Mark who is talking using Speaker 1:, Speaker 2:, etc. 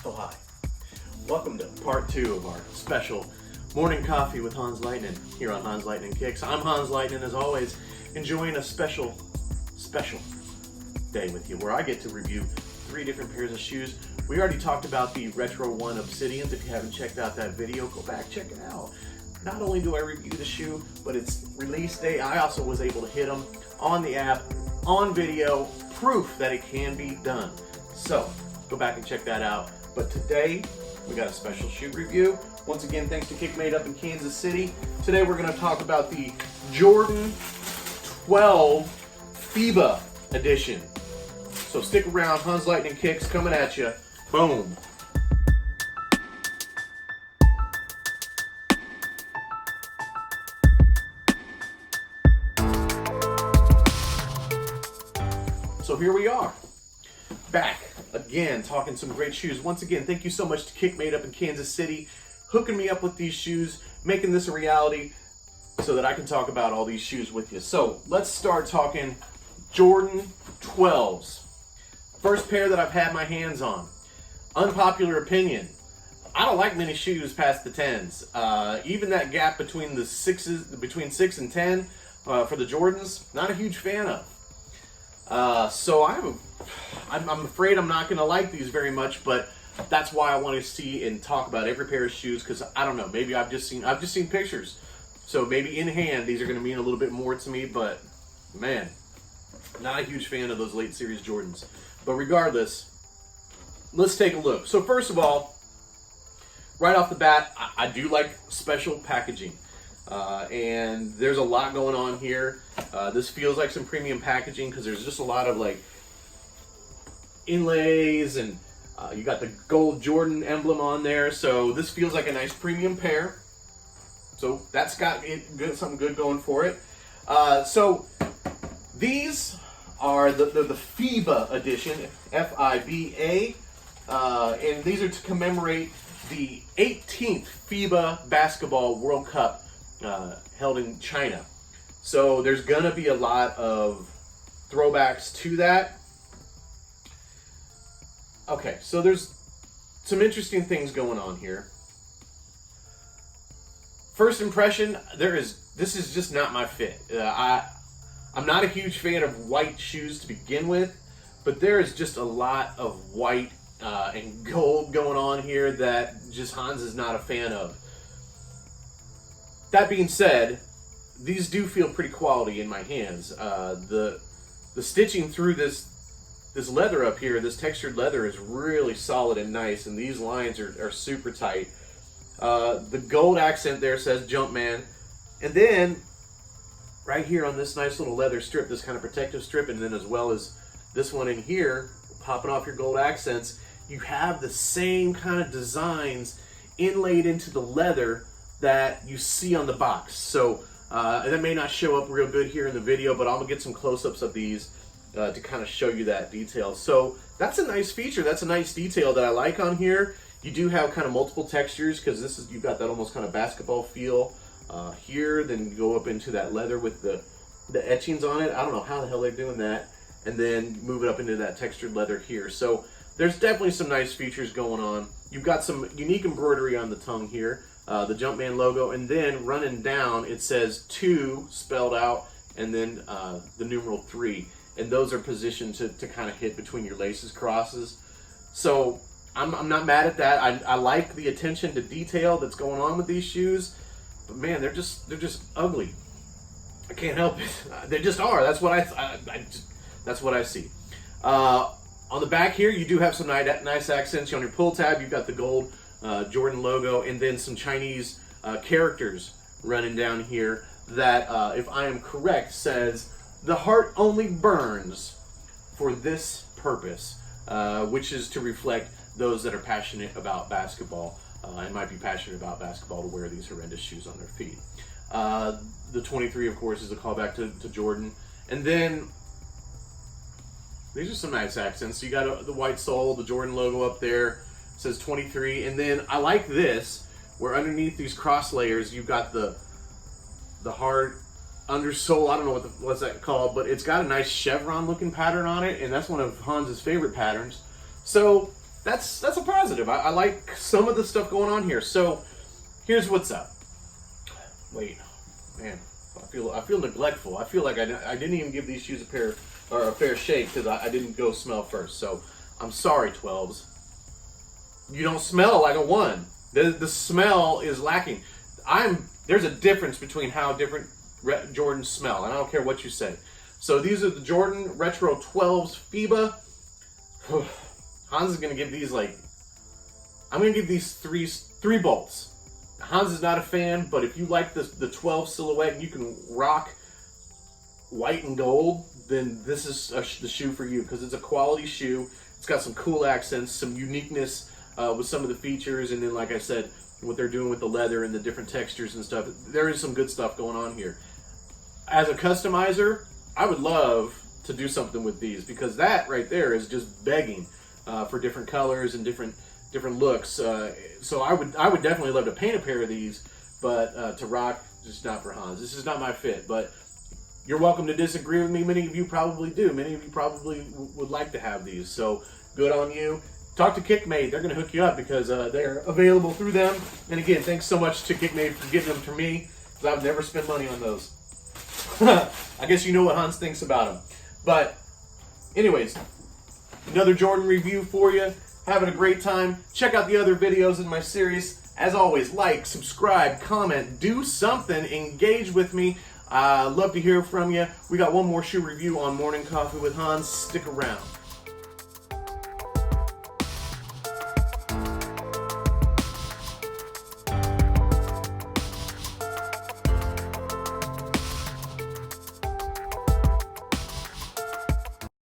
Speaker 1: Oh, hi. Welcome to part 2 of our special morning coffee with Hans Lightnin here on Hans Lightnin Kicks. I'm Hans Lightnin, as always, enjoying a special day with you where I get to review 3 different pairs of shoes. We already talked about the Retro 1 Obsidians. If you haven't checked out that video, go back, check it out. Not only do I review the shoe, but it's release day. I also was able to hit them on the app, on video, proof that it can be done. So, go back and check that out. But today, we got a special shoe review. Once again, thanks to Kick Made Up in Kansas City. Today we're going to talk about the Jordan 12 FIBA edition. So stick around, Hans Lightnin Kicks coming at you. Boom. So here we are, back again, talking some great shoes. Once again, thank you so much to Kick Made Up in Kansas City, hooking me up with these shoes, making this a reality so that I can talk about all these shoes with you. So let's start talking Jordan 12s. First pair that I've had my hands on. Unpopular opinion, I don't like many shoes past the 10s. Even that gap between the 6s, between 6 and 10 for the Jordans, not a huge fan of. So I'm afraid I'm not going to like these very much, but that's why I want to see and talk about every pair of shoes, because I don't know, maybe I've just seen pictures, so maybe in hand these are going to mean a little bit more to me. But man, not a huge fan of those late series Jordans. But regardless, let's take a look. So first of all, right off the bat, I do like special packaging. And there's a lot going on here. This feels like some premium packaging because there's just a lot of like inlays, and you got the gold Jordan emblem on there. So this feels like a nice premium pair. So that's got something good going for it. So these are the FIBA edition, FIBA, and these are to commemorate the 18th FIBA Basketball World Cup held in China. So there's gonna be a lot of throwbacks to that. Okay, so there's some interesting things going on here. First impression, this is just not my fit. I'm not a huge fan of white shoes to begin with, but there is just a lot of white and gold going on here that just Hans is not a fan of. That being said, these do feel pretty quality in my hands. The stitching through this leather up here, this textured leather, is really solid and nice, and these lines are super tight. The gold accent there says Jumpman, and then right here on this nice little leather strip, this kind of protective strip, and then as well as this one in here, popping off your gold accents, you have the same kind of designs inlaid into the leather that you see on the box. So that may not show up real good here in the video, but I'm gonna get some close-ups of these to kind of show you that detail. So that's a nice feature. That's a nice detail that I like on here. You do have kind of multiple textures because you've got that almost kind of basketball feel here. Then you go up into that leather with the etchings on it. I don't know how the hell they're doing that. And then move it up into that textured leather here. So there's definitely some nice features going on. You've got some unique embroidery on the tongue here. The Jumpman logo, and then running down it says 2 spelled out, and then the numeral 3, and those are positioned to kind of hit between your laces crosses. So I'm not mad at that. I like the attention to detail that's going on with these shoes, but man, they're just ugly. I can't help it. They just are. That's what that's what I see. On the back here, you do have some nice accents. On your pull tab, you've got the gold Jordan logo, and then some Chinese characters running down here that, if I am correct, says, "The heart only burns for this purpose," which is to reflect those that are passionate about basketball and might be passionate about basketball to wear these horrendous shoes on their feet. The 23, of course, is a callback to Jordan. And then these are some nice accents. You got the white sole, the Jordan logo up there. It says 23, and then I like this, where underneath these cross layers you've got the hard undersole. I don't know what's that called, but it's got a nice chevron looking pattern on it, and that's one of Hans's favorite patterns. So that's a positive. I like some of the stuff going on here. So here's what's up. Wait, man, I feel neglectful. I feel like I didn't even give these shoes a fair shake because I didn't go smell first. So I'm sorry, 12s. You don't smell like a 1. The smell is lacking. There's a difference between how different Jordans smell, and I don't care what you say. So these are the Jordan Retro 12s FIBA. Hans is gonna give these I'm gonna give these three bolts. Hans is not a fan, but if you like the 12 silhouette and you can rock white and gold, then this is the shoe for you, because it's a quality shoe. It's got some cool accents, some uniqueness with some of the features, and then like I said, what they're doing with the leather and the different textures and stuff. There is some good stuff going on here. As a customizer, I would love to do something with these, because that right there is just begging for different colors and different looks. So I would definitely love to paint a pair of these, but to rock, just not for Hans. This is not my fit, but you're welcome to disagree with me. Many of you probably do. Many of you probably would like to have these. So good on you. Talk to Kickmade. They're going to hook you up, because they're available through them. And again, thanks so much to Kickmade for getting them to me, because I would never spend money on those. I guess you know what Hans thinks about them. But anyways, another Jordan review for you. Having a great time. Check out the other videos in my series. As always, like, subscribe, comment, do something, engage with me. Love to hear from you. We got one more shoe review on Morning Coffee with Hans. Stick around.